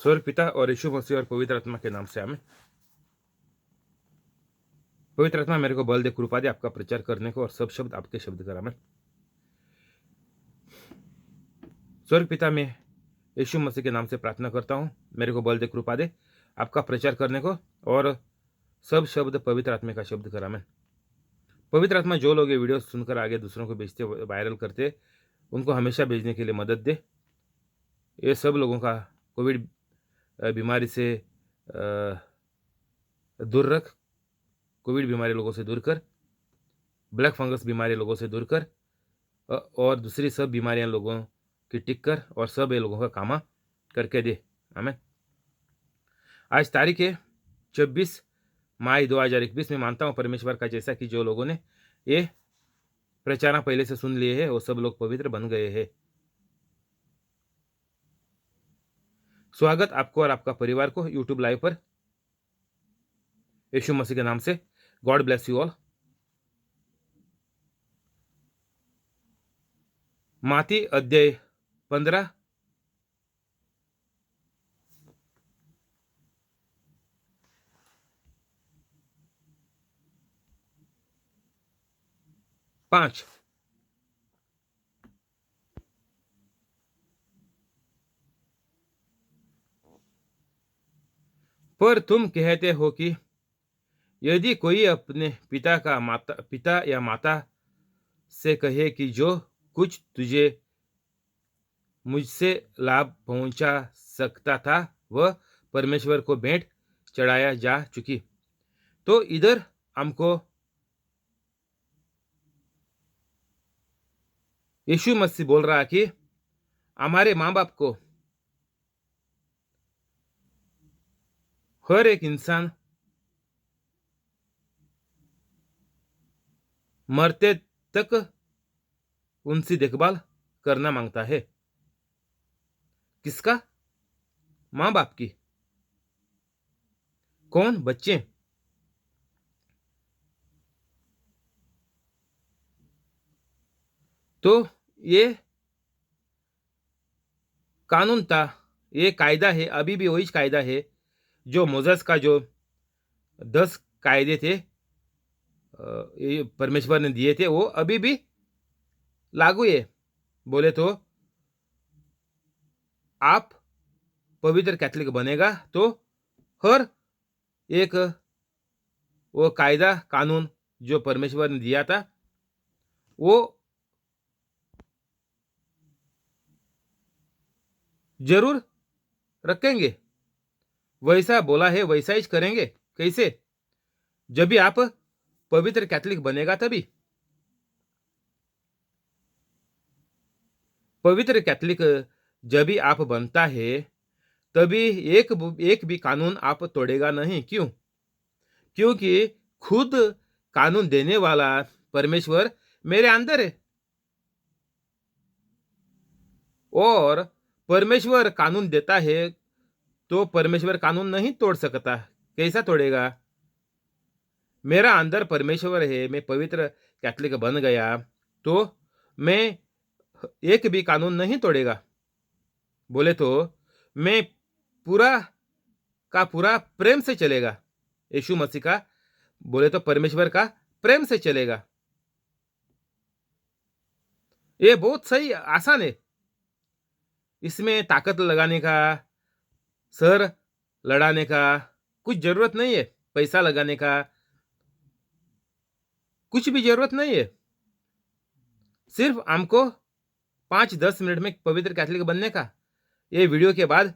स्वर्ग पिता और यीशु मसीह और पवित्र आत्मा के नाम से आमीन। पवित्र आत्मा मेरे को बल दे, कृपा दे आपका प्रचार करने को और सब शब्द आपके शब्द कर। आमीन। स्वर्ग पिता, मैं यीशु मसीह के नाम से प्रार्थना करता हूँ, मेरे को बल दे, कृपा दे आपका प्रचार करने को और सब शब्द पवित्र आत्मा का शब्द कर। आमीन। पवित्र आत्मा जो लोग ये वीडियो सुनकर आगे दूसरों को भेजते, वायरल करते, उनको हमेशा भेजने के लिए मदद दे। ये सब लोगों का कोविड बीमारी से दूर रख, कोविड बीमारी लोगों से दूर कर, ब्लैक फंगस बीमारी लोगों से दूर कर और दूसरी सब बीमारियां लोगों की टिक कर और सब ये लोगों का कामा करके दे। आमीन। आज तारीख है 26 मई 2021। मैं मानता हूँ परमेश्वर का, जैसा कि जो लोगों ने ये प्रचार पहले से सुन लिए हैं वो सब लोग पवित्र बन गए हैं। स्वागत आपको और आपका परिवार को यूट्यूब लाइव पर यीशु मसीह के नाम से। God bless you all. माती अध्याय 15 5। पर तुम कहते हो कि यदि कोई अपने पिता या माता से कहे कि जो कुछ तुझे मुझसे लाभ पहुंचा सकता था वह परमेश्वर को भेंट चढ़ाया जा चुकी, तो इधर हमको यीशु मसीह बोल रहा कि हमारे माँ बाप को हर एक इंसान मरते तक उनकी देखभाल करना मांगता है। किसका? माँ बाप की। कौन? बच्चे। तो ये कानून था, ये कायदा है, अभी भी वही कायदा है जो मोसेस का जो 10 कायदे थे ये परमेश्वर ने दिए थे, वो अभी भी लागू है। बोले तो आप पवित्र कैथोलिक बनेगा तो हर एक वो कायदा कानून जो परमेश्वर ने दिया था वो जरूर रखेंगे। वैसा बोला है वैसा ही करेंगे। कैसे? जब भी आप पवित्र कैथोलिक बनेगा तभी। पवित्र कैथोलिक जब भी आप बनता है तभी एक भी कानून आप तोड़ेगा नहीं। क्यों? क्योंकि खुद कानून देने वाला परमेश्वर मेरे अंदर है और परमेश्वर कानून देता है तो परमेश्वर कानून नहीं तोड़ सकता। कैसा तोड़ेगा? मेरा अंदर परमेश्वर है, मैं पवित्र कैथोलिक बन गया तो मैं एक भी कानून नहीं तोड़ेगा। बोले तो मैं पूरा का पूरा प्रेम से चलेगा। यीशु मसीह का बोले तो परमेश्वर का प्रेम से चलेगा। ये बहुत सही आसान है। इसमें ताकत लगाने का, सर लड़ाने का कुछ जरूरत नहीं है। पैसा लगाने का कुछ भी जरूरत नहीं है। सिर्फ हमको 5-10 मिनट में पवित्र कैथोलिक बनने का। ये वीडियो के बाद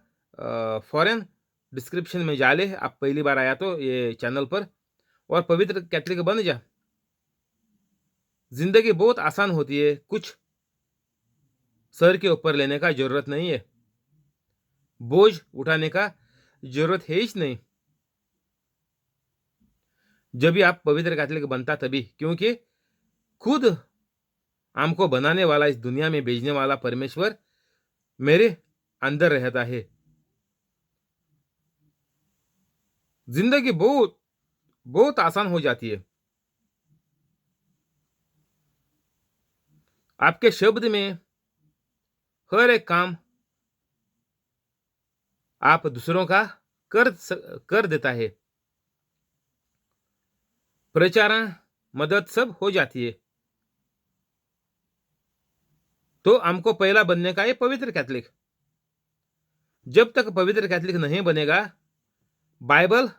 फॉरेन डिस्क्रिप्शन में जा ले, आप पहली बार आया तो ये चैनल पर, और पवित्र कैथोलिक बन जा। जिंदगी बहुत आसान होती है, कुछ सर के ऊपर लेने का जरूरत नहीं है, बोझ उठाने का जरूरत है ही नहीं। जब भी आप पवित्र कैथोलिक बनता तभी, क्योंकि खुद हमको बनाने वाला, इस दुनिया में भेजने वाला परमेश्वर मेरे अंदर रहता है। जिंदगी बहुत बहुत आसान हो जाती है। आपके शब्द में हर एक काम आप दूसरों का कर देता है, प्रचारण मदद सब हो जाती है। तो हमको पहला बनने का है पवित्र कैथलिक। जब तक पवित्र कैथलिक नहीं बनेगा, बाइबल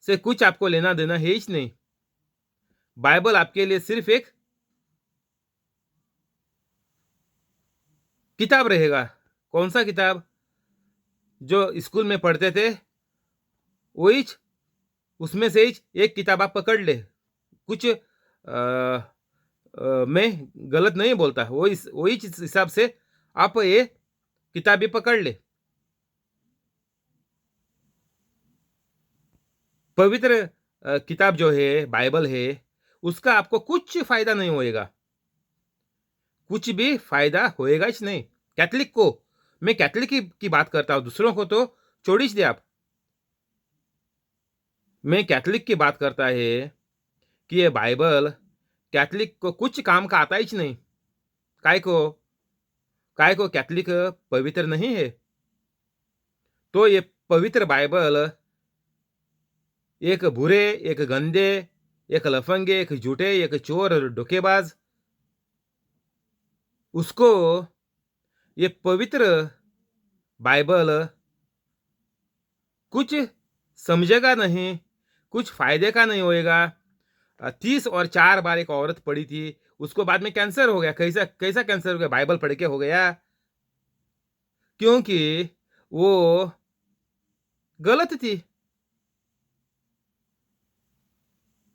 से कुछ आपको लेना देना है ही नहीं। बाइबल आपके लिए सिर्फ एक किताब रहेगा। कौन सा किताब? जो स्कूल में पढ़ते थे वही, उसमें से ही एक किताब आप पकड़ ले। कुछ मैं गलत नहीं बोलता, वही हिसाब से आप ये किताब भी पकड़ ले। पवित्र किताब जो है बाइबल है, उसका आपको कुछ फायदा नहीं होएगा, कुछ भी फायदा होएगा ही नहीं। कैथलिक को, मैं कैथलिक की बात करता हूं, दूसरों को तो छोड़ दे आप। मैं कैथलिक की बात करता है कि ये बाइबल कैथलिक को कुछ काम का आता ही नहीं। काय को कैथलिक पवित्र नहीं है। तो ये पवित्र बाइबल एक बुरे, एक गंदे, एक लफंगे, एक झूठे, एक चोर और धोखेबाज, उसको ये पवित्र बाइबल कुछ समझेगा नहीं, कुछ फायदे का नहीं होएगा। 30 और 4 बार एक औरत पड़ी थी, उसको बाद में कैंसर हो गया। कैसा कैसा कैंसर हो गया? बाइबल पढ़ के हो गया, क्योंकि वो गलत थी,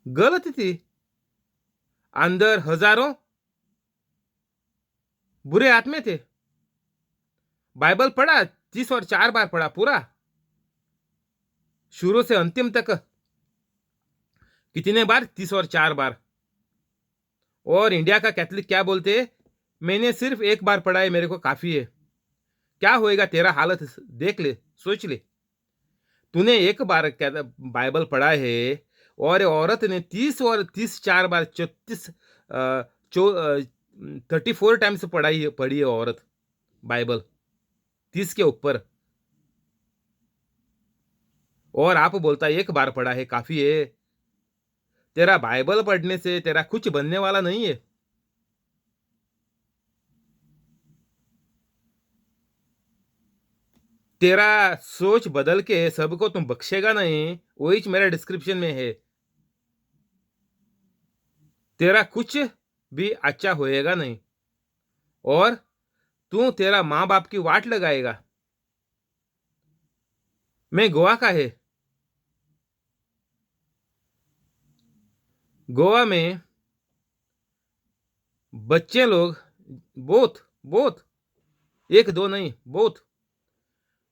गलत थी। अंदर हजारों बुरे आत्मे थे। बाइबल पढ़ा, 30 और 4 बार पढ़ा पूरा, शुरू से अंतिम तक। कितने बार? 30 और 4 बार। और इंडिया का कैथलिक क्या बोलते हैं? मैंने सिर्फ एक बार पढ़ा है, मेरे को काफी है। क्या होएगा तेरा हालत? देख ले, सोच ले। तूने एक बार क्या बाइबल पढ़ा है, और औरत ने 30 और 30 4 बार 34 टाइम्स पढ़ी है औरत बाइबल, 30 के ऊपर। और आप बोलता एक बार पढ़ा है काफी है। तेरा बाइबल पढ़ने से तेरा कुछ बनने वाला नहीं है। तेरा सोच बदल के सबको तुम बख्शेगा नहीं, वही मेरा डिस्क्रिप्शन में है। तेरा कुछ भी अच्छा होएगा नहीं, और तू तेरा माँ बाप की वाट लगाएगा। मैं गोवा का है। गोवा में बच्चे लोग बहुत बहुत, एक दो नहीं, बहुत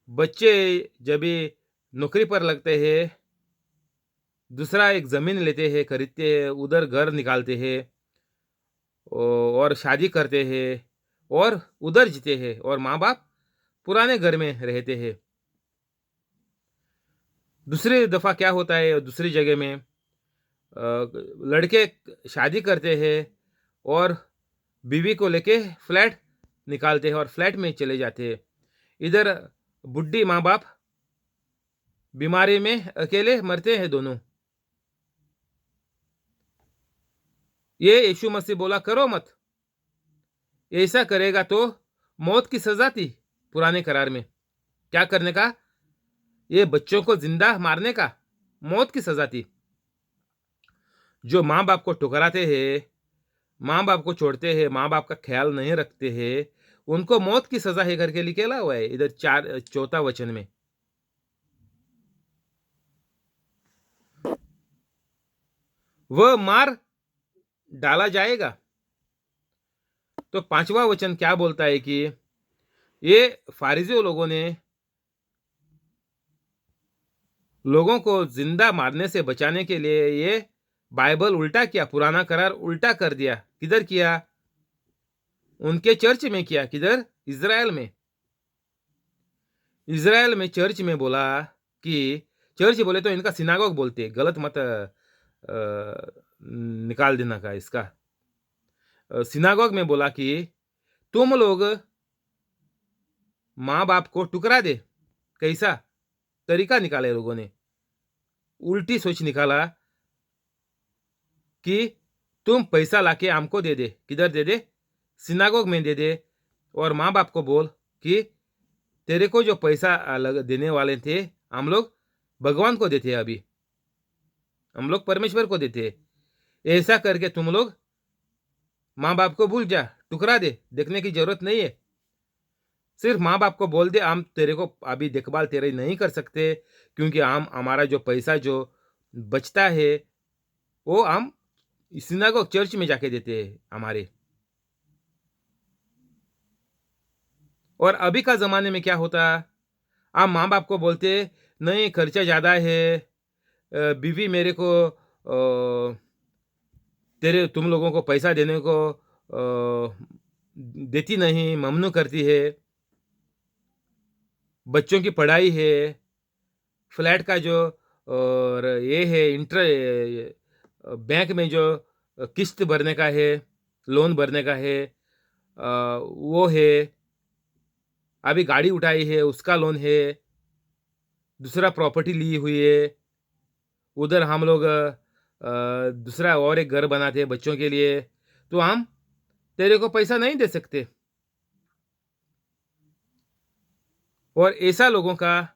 बच्चे जब भी नौकरी पर लगते हैं, दूसरा एक जमीन लेते हैं, खरीदते हैं, उधर घर निकालते हैं और शादी करते हैं और उधर जीते हैं, और माँ बाप पुराने घर में रहते हैं। दूसरी दफा क्या होता है, दूसरी जगह में लड़के शादी करते हैं और बीवी को लेके फ्लैट निकालते हैं और फ्लैट में चले जाते हैं। इधर बुढ़ी माँ बाप बीमारी में अकेले मरते हैं दोनों। ये यीशु मसीह बोला करो मत, ऐसा करेगा तो मौत की सजा थी पुराने करार में। क्या करने का? ये बच्चों को जिंदा मारने का, मौत की सजा थी। जो माँ बाप को ठुकराते हैं, माँ बाप को छोड़ते हैं, माँ बाप का ख्याल नहीं रखते हैं, उनको मौत की सजा है करके लिखेला हुआ है इधर 4 चौथा वचन में। वह मार डाला जाएगा। तो 5वां वचन क्या बोलता है कि ये फारिजियों लोगों ने लोगों को जिंदा मारने से बचाने के लिए ये बाइबल उल्टा किया, पुराना करार उल्टा कर दिया। किधर किया? उनके चर्च में किया। किधर? इज़राइल में। इज़राइल में चर्च में बोला कि, चर्च बोले तो इनका सिनागोग बोलते, गलत मत निकाल देना का इसका। सिनागोग में बोला कि तुम लोग माँ बाप को टुकरा दे। कैसा तरीका निकाला लोगों ने, उल्टी सोच निकाला कि तुम पैसा लाके हमको दे दे। किधर दे दे? सिनागोग में दे दे। और माँ बाप को बोल कि तेरे को जो पैसा देने वाले थे हम लोग भगवान को देते, अभी हम लोग परमेश्वर को देते। ऐसा करके तुम लोग माँ बाप को भूल जा, टुकरा दे, देखने की जरूरत नहीं है। सिर्फ माँ बाप को बोल दे हम तेरे को अभी देखभाल तेरे नहीं कर सकते, क्योंकि हम हमारा जो पैसा जो बचता है वो हम सिनागोग चर्च में जाके देते हैं हमारे। और अभी का जमाने में क्या होता, हम माँ बाप को बोलते नहीं खर्चा ज़्यादा है, बीवी मेरे को तेरे तुम लोगों को पैसा देने को देती नहीं, ममनू करती है, बच्चों की पढ़ाई है, फ्लैट का जो और ये है बैंक में जो किस्त भरने का है, लोन भरने का है, वो है, अभी गाड़ी उठाई है उसका लोन है, दूसरा प्रॉपर्टी ली हुई है, उधर हम लोग दूसरा और एक घर बनाते हैं बच्चों के लिए, तो हम तेरे को पैसा नहीं दे सकते। और ऐसा लोगों का,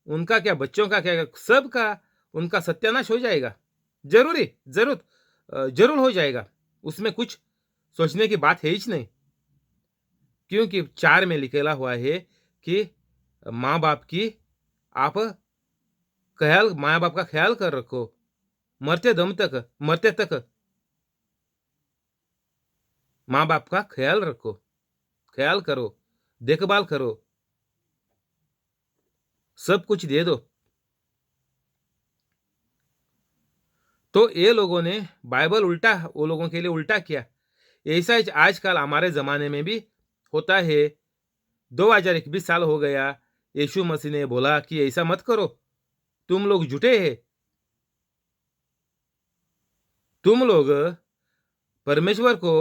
उनका क्या, बच्चों का क्या, सब का उनका सत्यानाश हो जाएगा। जरूर हो जाएगा। उसमें कुछ सोचने की बात है ही नहीं, क्योंकि 4 में लिखेला हुआ है कि माँ बाप की आप माँ बाप का ख्याल कर रखो मरते तक माँ बाप का ख्याल करो, देखभाल करो, सब कुछ दे दो। तो ये लोगों ने बाइबल उल्टा, वो लोगों के लिए उल्टा किया। ऐसा ही आजकल हमारे ज़माने में भी होता है। 2021 साल हो गया, यीशु मसीह ने बोला कि ऐसा मत करो, तुम लोग झूठे हैं, तुम लोग परमेश्वर को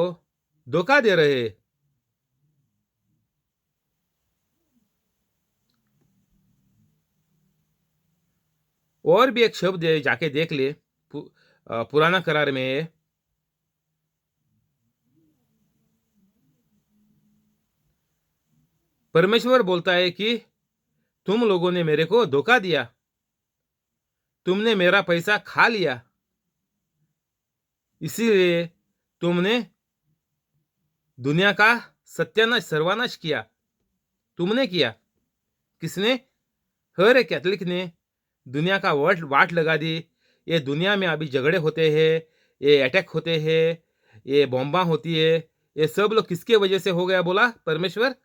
धोखा दे रहे हैं। और भी एक शब्द है, जाके देख ले, पुराना करार में परमेश्वर बोलता है कि तुम लोगों ने मेरे को धोखा दिया, तुमने मेरा पैसा खा लिया, इसीलिए तुमने दुनिया का सत्यानाश सर्वनाश किया। तुमने किया, किसने? हर एक कैथलिक ने दुनिया का वाट लगा दी। ये दुनिया में अभी झगड़े होते हैं, ये अटैक होते हैं, ये बॉम्बा होती है, ये सब लोग किसके वजह से हो गया? बोला परमेश्वर।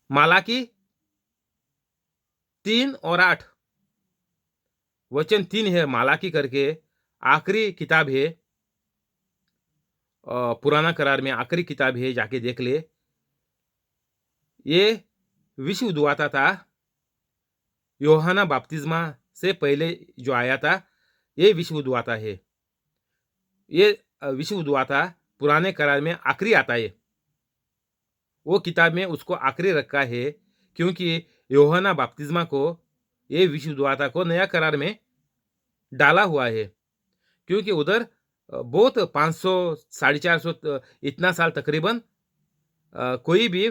मालाकी 3 और 8 वचन 3 है, मालाकी करके आखिरी किताब है, पुराना करार में आखिरी किताब है, जाके देख ले। ये विश्व दुआता था, यूहन्ना बपतिस्मा से पहले जो आया था, ये विश्व दुआता है। ये विश्व दुआता पुराने करार में आखिरी आता है, वो किताब में उसको आखिरी रखा है, क्योंकि यूहन्ना बपतिस्मा को, ये विश्व दुआता को नया करार में डाला हुआ है, क्योंकि उधर बहुत 500 450 इतना साल तकरीबन कोई भी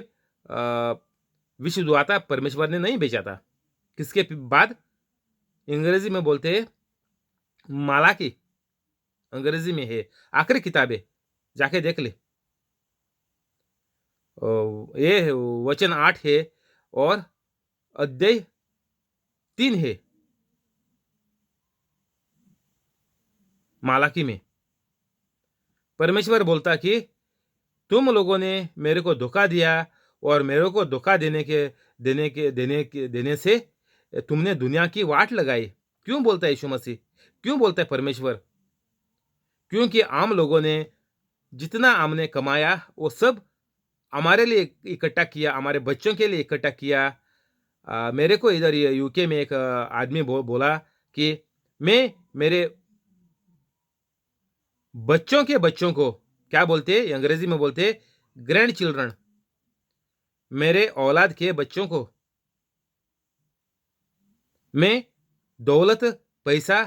विश्व दुआता परमेश्वर ने नहीं भेजा था। किसके बाद? अंग्रेजी में बोलते हैं मालाकी, अंग्रेजी में है, आखिरी किताब है, जाके देख ले। ये वचन 8 है और अध्याय 3 है मालाकी में। परमेश्वर बोलता कि तुम लोगों ने मेरे को धोखा दिया, और मेरे को धोखा देने से तुमने दुनिया की वाट लगाई। क्यों बोलता है यीशु मसीह? क्यों बोलता है परमेश्वर? क्योंकि आम लोगों ने जितना हमने कमाया वो सब हमारे लिए इकट्ठा किया, हमारे बच्चों के लिए इकट्ठा किया। मेरे को इधर यूके में एक आदमी बोला कि मैं मेरे बच्चों के बच्चों को, क्या बोलते, अंग्रेजी में बोलते, ग्रैंड चिल्ड्रन, मेरे औलाद के बच्चों को मैं दौलत, पैसा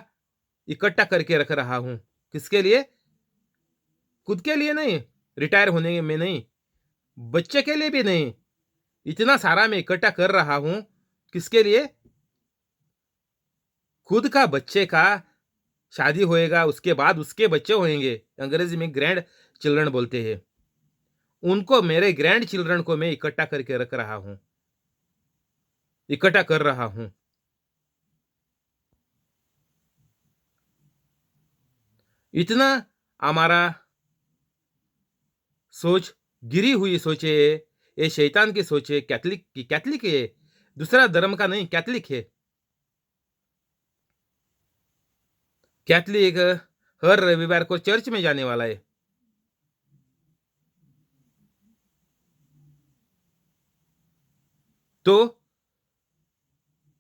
इकट्ठा करके रख रहा हूं। किसके लिए? खुद के लिए नहीं, रिटायर होने में नहीं, बच्चे के लिए भी नहीं। इतना सारा मैं इकट्ठा कर रहा हूं। किसके लिए? खुद का बच्चे का शादी होएगा, उसके बाद उसके बच्चे होंगे, अंग्रेजी में ग्रैंड चिल्ड्रन बोलते हैं। उनको, मेरे ग्रैंड चिल्ड्रन को मैं इकट्ठा करके रख रहा हूं, इकट्ठा कर रहा हूं। इतना हमारा सोच गिरी हुई सोचे, ये शैतान की सोचे, कैथलिक की, कैथलिक है, दूसरा धर्म का नहीं, कैथलिक है। कैथलिक हर रविवार को चर्च में जाने वाला है। तो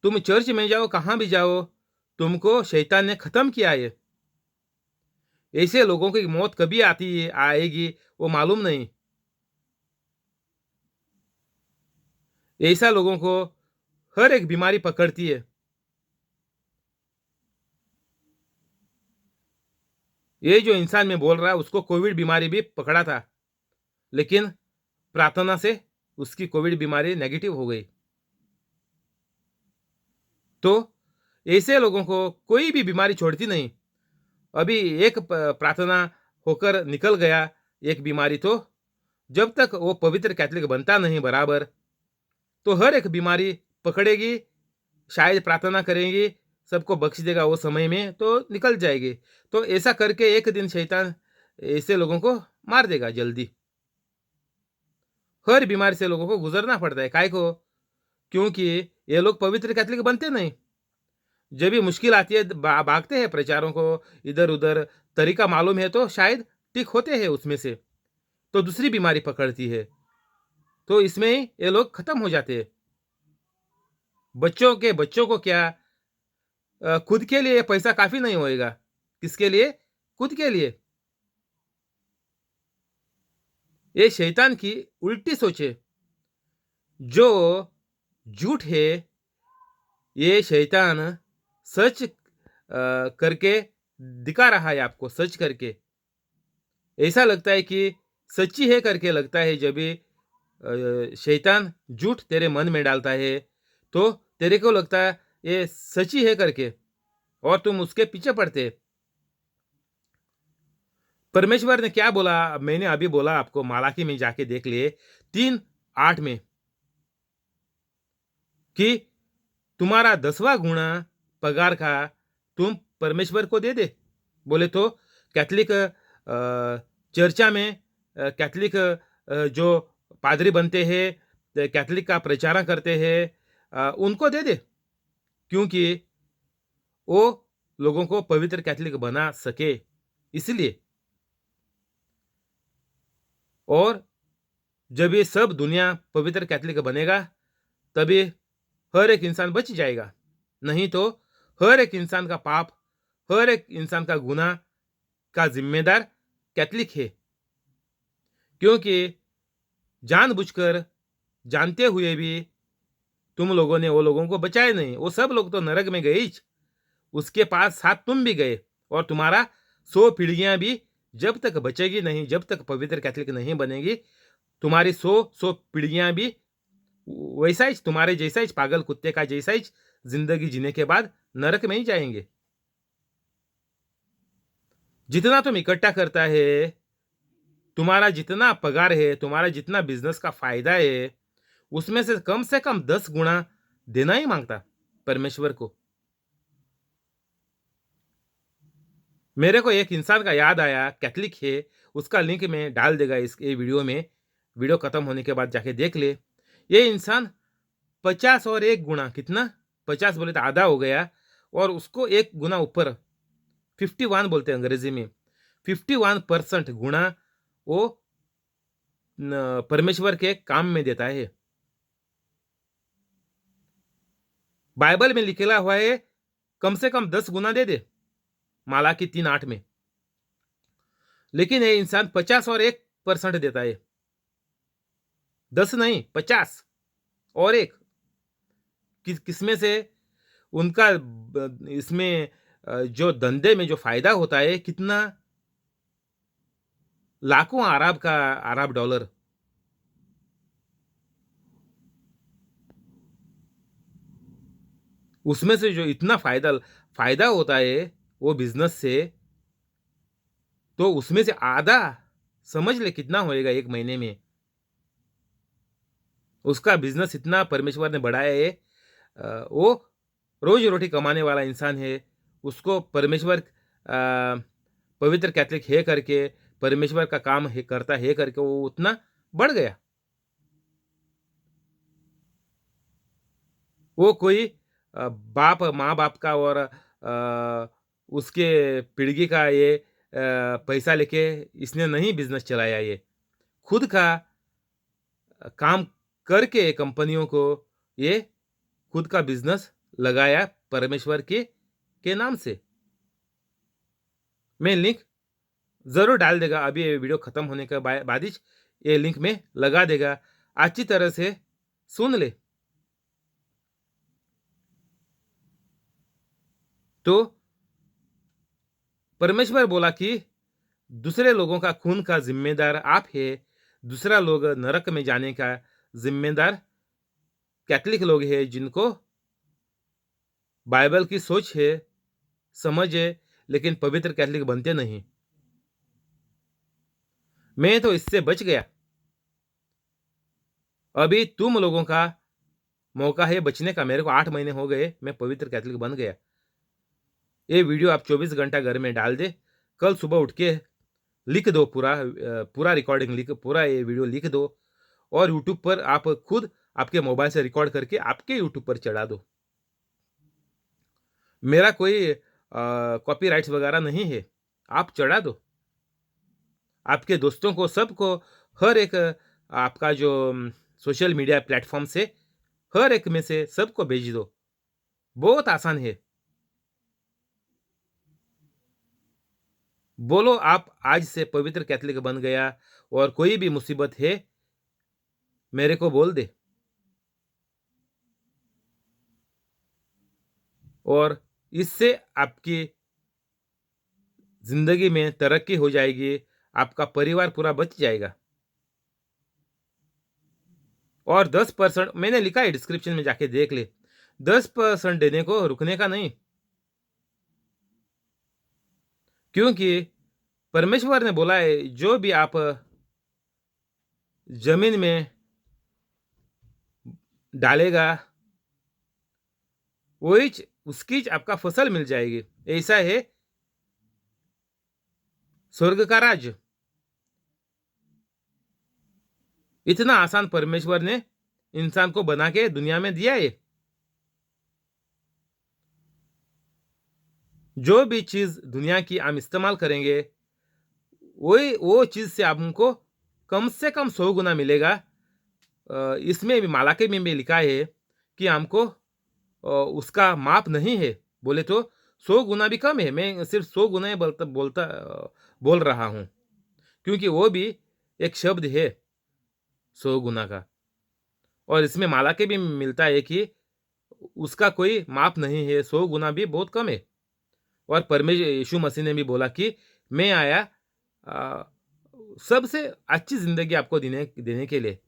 तुम चर्च में जाओ, कहां भी जाओ, तुमको शैतान ने खत्म किया है। ऐसे लोगों की मौत कभी आती है, आएगी, वो मालूम नहीं। ऐसा लोगों को हर एक बीमारी पकड़ती है। ये जो इंसान में बोल रहा है, उसको कोविड बीमारी भी पकड़ा था, लेकिन प्रार्थना से उसकी कोविड बीमारी नेगेटिव हो गई। तो ऐसे लोगों को कोई भी बीमारी छोड़ती नहीं। अभी एक प्रार्थना होकर निकल गया एक बीमारी, तो जब तक वो पवित्र कैथलिक बनता नहीं बराबर, तो हर एक बीमारी पकड़ेगी। शायद प्रार्थना करेंगी, सबको बख्श देगा वो समय में, तो निकल जाएगी। तो ऐसा करके एक दिन शैतान ऐसे लोगों को मार देगा जल्दी। हर बीमारी से लोगों को गुजरना पड़ता है। काय को? क्योंकि ये लोग पवित्र कैथलिक बनते नहीं। जब भी मुश्किल आती है, भागते हैं प्रचारों को इधर उधर, तरीका मालूम है तो शायद ठीक होते हैं उसमें से, तो दूसरी बीमारी पकड़ती है, तो इसमें ये लोग खत्म हो जाते हैं। बच्चों को क्या, खुद के लिए पैसा काफी नहीं होएगा। किसके लिए? खुद के लिए। ये शैतान की उल्टी सोचे, जो झूठ है। ये शैतान सच करके दिखा रहा है आपको, सच करके। ऐसा लगता है कि सच्ची है करके लगता है। जब भी शैतान झूठ तेरे मन में डालता है, तो तेरे को लगता है ये सच्ची है करके, और तुम उसके पीछे पड़ते। परमेश्वर ने क्या बोला? मैंने अभी बोला आपको, मालाकी में जाके देख लिए 3:8 में, कि तुम्हारा 10वां गुणा पगार का तुम परमेश्वर को दे दे। बोले तो कैथलिक चर्चा में, कैथलिक जो पादरी बनते हैं, कैथलिक का प्रचार करते हैं, उनको दे दे, क्योंकि वो लोगों को पवित्र कैथलिक बना सके, इसलिए। और जब ये सब दुनिया पवित्र कैथलिक बनेगा, तभी हर एक इंसान बच जाएगा। नहीं तो हर एक इंसान का पाप, हर एक इंसान का गुनाह का जिम्मेदार कैथलिक है। क्योंकि जानबूझकर, जानते हुए भी तुम लोगों ने वो लोगों को बचाए नहीं। वो सब लोग तो नरक में गए ही। उसके पास साथ तुम भी गए, और तुम्हारा 100 पीढ़ियां भी जब तक बचेगी नहीं, जब तक पवित्र कैथलिक नहीं बनेगी, तुम्हारी 100 पीढ़ियां भी वैसा ही, तुम्हारे जैसा ही, पागल कुत्ते का जैसा ही जिंदगी जीने के बाद नरक में ही जाएंगे। जितना तुम इकट्ठा करता है, तुम्हारा जितना पगार है, तुम्हारा जितना बिजनेस का फायदा है, उसमें से कम 10 गुना देना ही मांगता परमेश्वर को। मेरे को एक इंसान का याद आया, कैथलिक है, उसका लिंक मैं डाल देगा इस वीडियो में। वीडियो खत्म होने के बाद जाके देख ले। ये इंसान 50 और 1 गुना, कितना? 50 बोले तो आधा हो गया, और उसको 1 गुना ऊपर, 51 बोलते हैं अंग्रेजी में, 51% गुना वो परमेश्वर के काम में देता है। बाइबल में लिखा हुआ है कम से कम 10 गुना दे दे, मालाकी 3:8 में। लेकिन ये इंसान 50 और 1% देता है। 10 नहीं, 50 और एक किसमें से उनका इसमें जो धंधे में जो फायदा होता है कितना, लाखों अरब डॉलर। उसमें से जो इतना फायदा फायदा होता है वो बिजनेस से, तो उसमें से आधा समझ ले कितना होएगा एक महीने में। उसका बिजनेस इतना परमेश्वर ने बढ़ाया है। वो रोज रोटी कमाने वाला इंसान है, उसको परमेश्वर पवित्र कैथलिक है करके, परमेश्वर का काम है करता है करके वो उतना बढ़ गया। वो कोई बाप माँ बाप का और उसके पीढ़ी का ये पैसा लेके इसने नहीं बिजनेस चलाया, ये खुद का काम करके कंपनियों को ये खुद का बिजनेस लगाया परमेश्वर के नाम से। मैं लिंक जरूर डाल देगा, अभी ये वीडियो खत्म होने के बाद ही ये लिंक में लगा देगा, अच्छी तरह से सुन ले। तो परमेश्वर बोला कि दूसरे लोगों का खून का जिम्मेदार आप है, दूसरा लोग नरक में जाने का जिम्मेदार कैथलिक लोग हैं, जिनको बाइबल की सोच है, समझ है, लेकिन पवित्र कैथलिक बनते नहीं। मैं तो इससे बच गया, अभी तुम लोगों का मौका है बचने का। मेरे को 8 महीने हो गए, मैं पवित्र कैथलिक बन गया। ये वीडियो आप 24 घंटा घर में डाल दे, कल सुबह उठ के लिख दो, पूरा रिकॉर्डिंग लिख, पूरा ये वीडियो लिख दो और यूट्यूब पर आप खुद आपके मोबाइल से रिकॉर्ड करके आपके यूट्यूब पर चढ़ा दो। मेरा कोई कॉपीराइट्स वगैरह नहीं है, आप चढ़ा दो आपके दोस्तों को, सबको, हर एक आपका जो सोशल मीडिया प्लेटफॉर्म से हर एक में से सबको भेज दो। बहुत आसान है। बोलो आप आज से पवित्र कैथलिक बन गया, और कोई भी मुसीबत है मेरे को बोल दे, और इससे आपकी जिंदगी में तरक्की हो जाएगी, आपका परिवार पूरा बच जाएगा। और 10% मैंने लिखा है, डिस्क्रिप्शन में जाके देख ले। 10% देने को रुकने का नहीं, क्योंकि परमेश्वर ने बोला है जो भी आप जमीन में डालेगा वही उसकी आपका फसल मिल जाएगी। ऐसा है स्वर्ग का राज। इतना आसान परमेश्वर ने इंसान को बना के दुनिया में दिया है। जो भी चीज दुनिया की हम इस्तेमाल करेंगे वही वो चीज से हमको कम से कम 100 गुना मिलेगा। इसमें भी मालाके में भी लिखा है कि हमको उसका माप नहीं है, बोले तो 100 गुना भी कम है। मैं सिर्फ 100 गुना ही बोल रहा हूं, क्योंकि वो भी एक शब्द है 100 गुना का। और इसमें मालाके भी मिलता है कि उसका कोई माप नहीं है, 100 गुना भी बहुत कम है। और परमेश्वर यीशु मसीह ने भी बोला कि मैं आया आ, सबसे अच्छी जिंदगी आपको देने के लिए।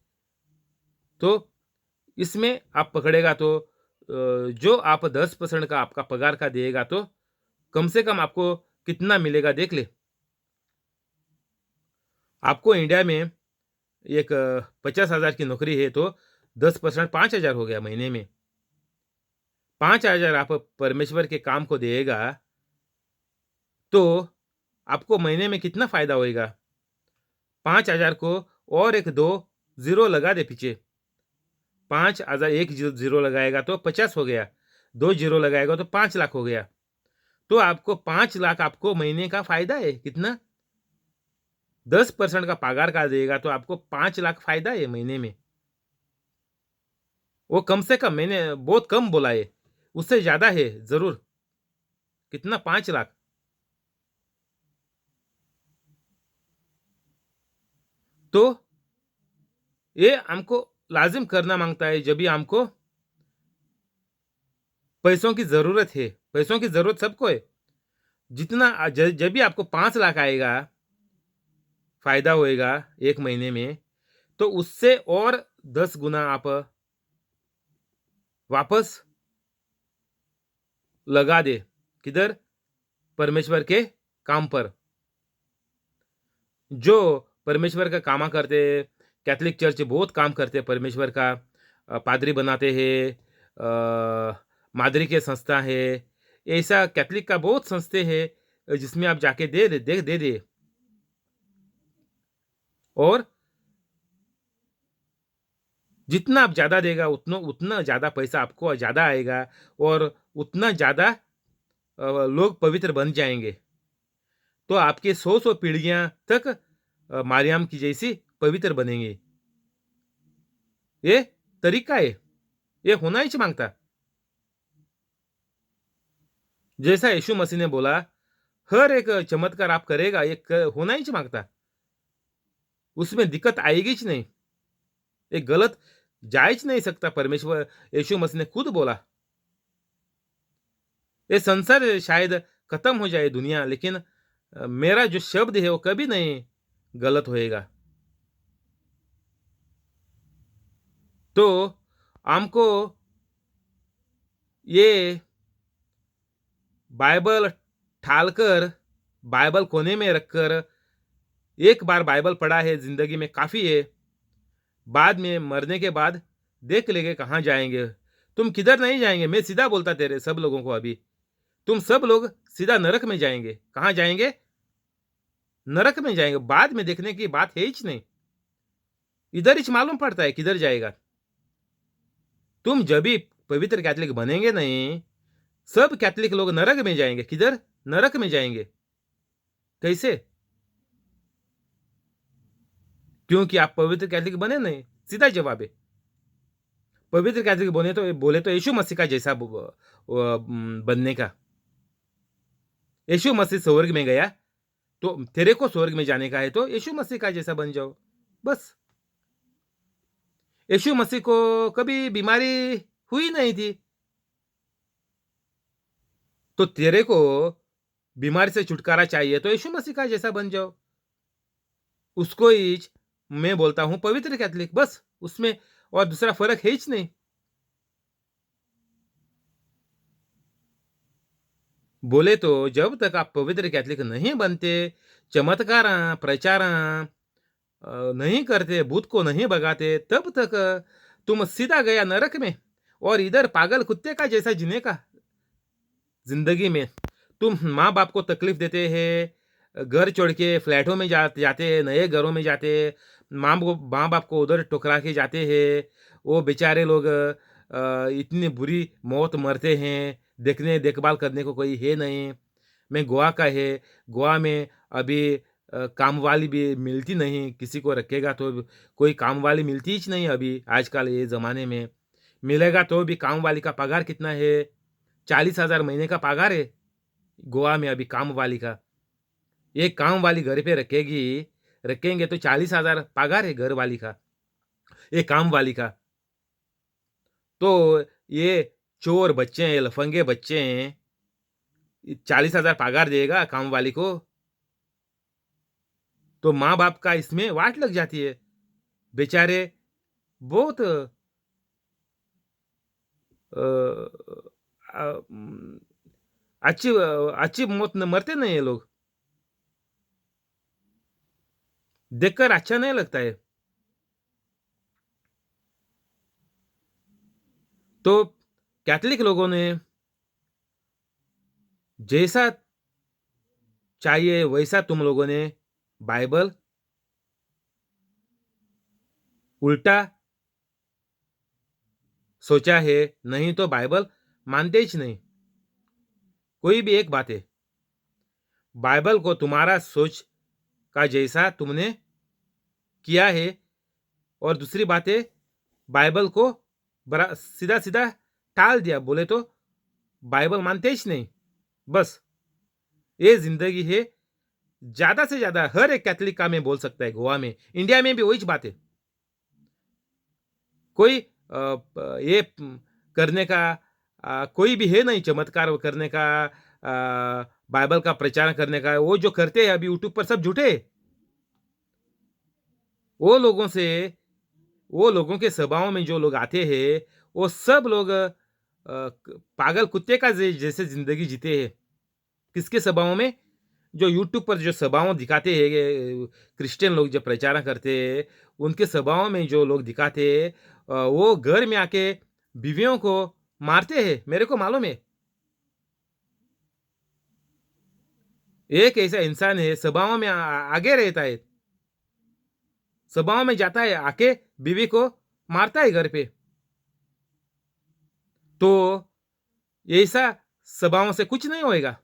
तो इसमें आप पकड़ेगा तो जो आप 10% का आपका पगार का देगा तो कम से कम आपको कितना मिलेगा देख ले। आपको इंडिया में एक 50,000 की नौकरी है तो 10% 5,000 हो गया महीने में। 5,000 आप परमेश्वर के काम को देगा तो आपको महीने में कितना फायदा होएगा। 5,000 को और एक 2 जीरो लगा दे पीछे। 5,000 एक जीरो लगाएगा तो 50 हो गया, 2 जीरो लगाएगा तो 5 लाख हो गया। तो आपको 5 लाख आपको महीने का फायदा है। कितना? 10% का पगार का देगा तो आपको 5 लाख फायदा है महीने में। वो कम से कम, मैंने बहुत कम बोला है, उससे ज्यादा है जरूर। कितना? 5 लाख। तो ये हमको लाजिम करना मांगता है जब भी हमको पैसों की ज़रूरत है। पैसों की ज़रूरत सबको है। जितना जब भी आपको 5 लाख आएगा, फ़ायदा होएगा 1 महीने में, तो उससे और 10 गुना आप वापस लगा दे। किधर? परमेश्वर के काम पर। जो परमेश्वर का कामा करते, कैथोलिक चर्च बहुत काम करते परमेश्वर का, पादरी बनाते हैं, मादरी के संस्था है, ऐसा कैथोलिक का बहुत संस्थे है जिसमें आप जाके दे और जितना आप ज़्यादा देगा उतना उतना ज़्यादा पैसा आपको ज़्यादा आएगा और उतना ज़्यादा लोग पवित्र बन जाएंगे। तो आपके 100 पीढ़ियां तक मारियम की जैसी पवित्र बनेंगे। ये तरीका है, ये होना ही मांगता। जैसा यीशु मसीह ने बोला, हर एक चमत्कार आप करेगा, एक होना ही मांगता, उसमें दिक्कत आएगी ही नहीं, एक गलत जायज नहीं सकता। परमेश्वर यीशु मसीह ने खुद बोला, ये संसार शायद खत्म हो जाए दुनिया, लेकिन मेरा जो शब्द है वो कभी नहीं गलत होएगा। तो हमको ये बाइबल ठालकर, बाइबल कोने में रखकर, एक बार बाइबल पढ़ा है जिंदगी में काफी है, बाद में मरने के बाद देख लेंगे कहाँ जाएंगे। तुम किधर नहीं जाएंगे, मैं सीधा बोलता तेरे सब लोगों को, अभी तुम सब लोग सीधा नरक में जाएंगे। कहाँ जाएंगे? नरक में जाएंगे। बाद में देखने की बात है ही नहीं, इधर ही मालूम पड़ता है किधर जाएगा। तुम जब भी पवित्र कैथोलिक बनेंगे नहीं, सब कैथोलिक लोग नरक में जाएंगे। किधर? नरक में जाएंगे। कैसे? क्योंकि आप पवित्र कैथोलिक बने नहीं। सीधा जवाब है, पवित्र कैथोलिक बोले तो यीशु मसीह का जैसा बनने का। यीशु मसीह स्वर्ग में गया, तो तेरे को स्वर्ग में जाने का है तो यीशु मसीह का जैसा बन जाओ, बस। यीशु मसीह को कभी बीमारी हुई नहीं थी, तो तेरे को बीमारी से छुटकारा चाहिए तो यीशु मसीह का जैसा बन जाओ। उसको ही मैं बोलता हूं पवित्र कैथोलिक, बस। उसमें और दूसरा फर्क है ही नहीं। बोले तो जब तक आप पवित्र कैथोलिक नहीं बनते, चमत्कार प्रचार नहीं करते, भूत को नहीं भगाते, तब तक तुम सीधा गया नरक में, और इधर पागल कुत्ते का जैसा जीने का जिंदगी में। तुम माँ बाप को तकलीफ देते हैं, घर छोड़ के फ्लैटों में जाते हैं, नए घरों में जाते हैं, माँ बाप को उधर टुकरा के जाते हैं। वो बेचारे लोग इतनी बुरी मौत मरते हैं, देखभाल करने को कोई है नहीं। मैं गोवा का है, गोवा में अभी काम वाली भी मिलती नहीं, किसी को रखेगा तो कोई काम वाली मिलती ही नहीं अभी आजकल ये ज़माने में। मिलेगा तो भी काम वाली का पगार कितना है? 40,000 महीने का पगार है गोवा में अभी काम वाली का। ये काम वाली घर पे रखेंगे तो 40,000 पगार है घर वाली का, ये काम वाली का। तो ये चोर बच्चे हैं, लफंगे बच्चे हैं, 40,000 पगार देगा काम वाली को, तो माँ बाप का इसमें वाट लग जाती है। बेचारे बहुत अच्छी अच्छी मौत मरते नहीं ये लोग, देखकर अच्छा नहीं लगता है। तो कैथोलिक लोगों ने जैसा चाहिए वैसा तुम लोगों ने बाइबल उल्टा सोचा है, नहीं तो बाइबल मानते ही नहीं। कोई भी एक बात है, बाइबल को तुम्हारा सोच का जैसा तुमने किया है, और दूसरी बात है बाइबल को सीधा सीधा टाल दिया, बोले तो बाइबल मानते ही नहीं, बस। ये जिंदगी है। ज्यादा से ज्यादा हर एक कैथोलिक का मैं बोल सकता है, गोवा में, इंडिया में भी वही बात है। कोई ये करने का कोई भी है नहीं, चमत्कार करने का, बाइबल का प्रचार करने का। वो जो करते हैं अभी यूट्यूब पर सब झूठे। वो लोगों से, वो लोगों के स्वभाव में जो लोग आते हैं वो सब लोग पागल कुत्ते का जैसे जिंदगी जीते हैं। किसके स्वभाव में? जो यूट्यूब पर जो स्वभाव दिखाते हैं, क्रिश्चियन लोग जो प्रचार करते हैं, उनके स्वभाव में जो लोग दिखाते हैं, वो घर में आके बीवियों को मारते हैं। मेरे को मालूम है, एक ऐसा इंसान है स्वभाव में आगे रहता है, स्वभाव में जाता है, आके बीवी को मारता है घर पे। तो ऐसा स्वभाव से कुछ नहीं होएगा।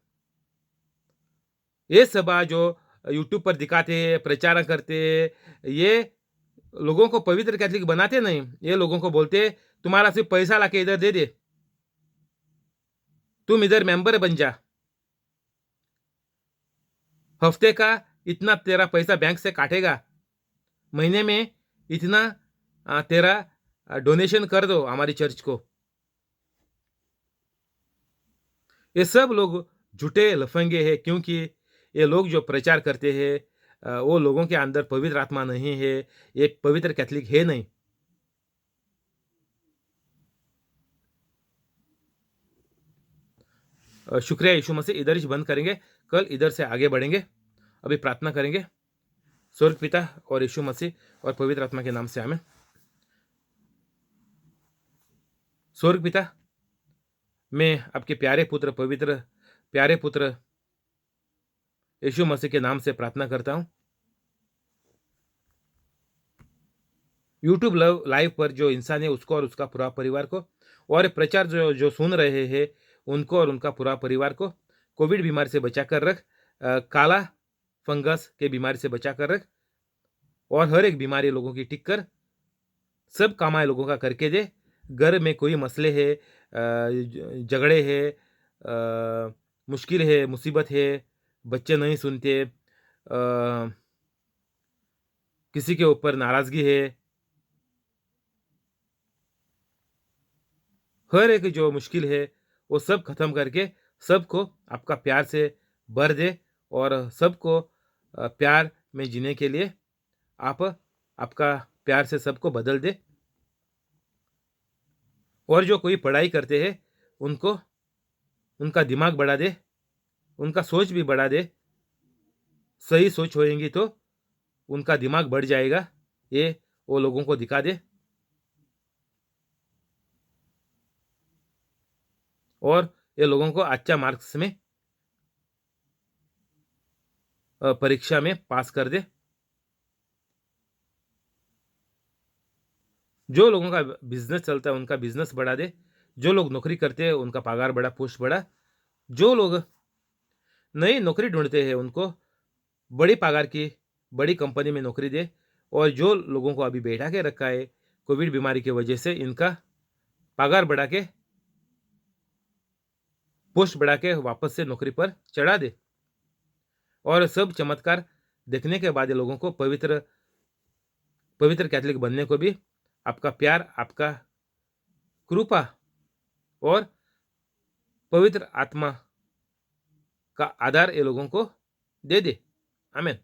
ये सभा जो यूट्यूब पर दिखाते हैं, प्रचार करते हैं, ये लोगों को पवित्र कैथलिक बनाते नहीं। ये लोगों को बोलते तुम्हारा सिर्फ पैसा लाके इधर दे दे, तुम इधर मेंबर बन जा, हफ्ते का इतना तेरा पैसा बैंक से काटेगा, महीने में इतना तेरा डोनेशन कर दो हमारी चर्च को। ये सब लोग झूठे लफंगे हैं, क्योंकि ये लोग जो प्रचार करते हैं वो लोगों के अंदर पवित्र आत्मा नहीं है, ये पवित्र कैथलिक है नहीं। शुक्रिया यीशु मसीह। इधर ही बंद करेंगे, कल इधर से आगे बढ़ेंगे। अभी प्रार्थना करेंगे। स्वर्ग पिता और यीशु मसीह और पवित्र आत्मा के नाम से आमेन। स्वर्ग पिता, मैं आपके प्यारे पुत्र, पवित्र प्यारे पुत्र यीशु मसीह के नाम से प्रार्थना करता हूँ। यूट्यूब लाइव पर जो इंसान है उसको और उसका पूरा परिवार को, और प्रचार जो जो सुन रहे हैं उनको और उनका पूरा परिवार को कोविड बीमारी से बचा कर रख, काला फंगस के बीमारी से बचा कर रख, और हर एक बीमारी लोगों की टिक कर सब कामाए लोगों का करके दे। घर में कोई मसले है, झगड़े है, मुश्किल है, मुसीबत है, बच्चे नहीं सुनते, किसी के ऊपर नाराजगी है, हर एक जो मुश्किल है वो सब खत्म करके सबको आपका प्यार से भर दे, और सबको प्यार में जीने के लिए आप आपका प्यार से सबको बदल दे। और जो कोई पढ़ाई करते हैं उनको उनका दिमाग बढ़ा दे, उनका सोच भी बढ़ा दे। सही सोच होएंगी तो उनका दिमाग बढ़ जाएगा, ये वो लोगों को दिखा दे। और ये लोगों को अच्छा मार्क्स में परीक्षा में पास कर दे। जो लोगों का बिजनेस चलता है उनका बिजनेस बढ़ा दे। जो लोग नौकरी करते हैं उनका पगार बढ़ा, पोस्ट बढ़ा। जो लोग नई नौकरी ढूंढते हैं उनको बड़ी पगार की बड़ी कंपनी में नौकरी दे। और जो लोगों को अभी बैठा के रखा है कोविड बीमारी की वजह से, इनका पगार बढ़ा के, पोस्ट बढ़ा के वापस से नौकरी पर चढ़ा दे। और सब चमत्कार देखने के बाद लोगों को पवित्र पवित्र कैथलिक बनने को भी आपका प्यार, आपका कृपा और पवित्र आत्मा का आधार ये लोगों को दे दे। आमीन।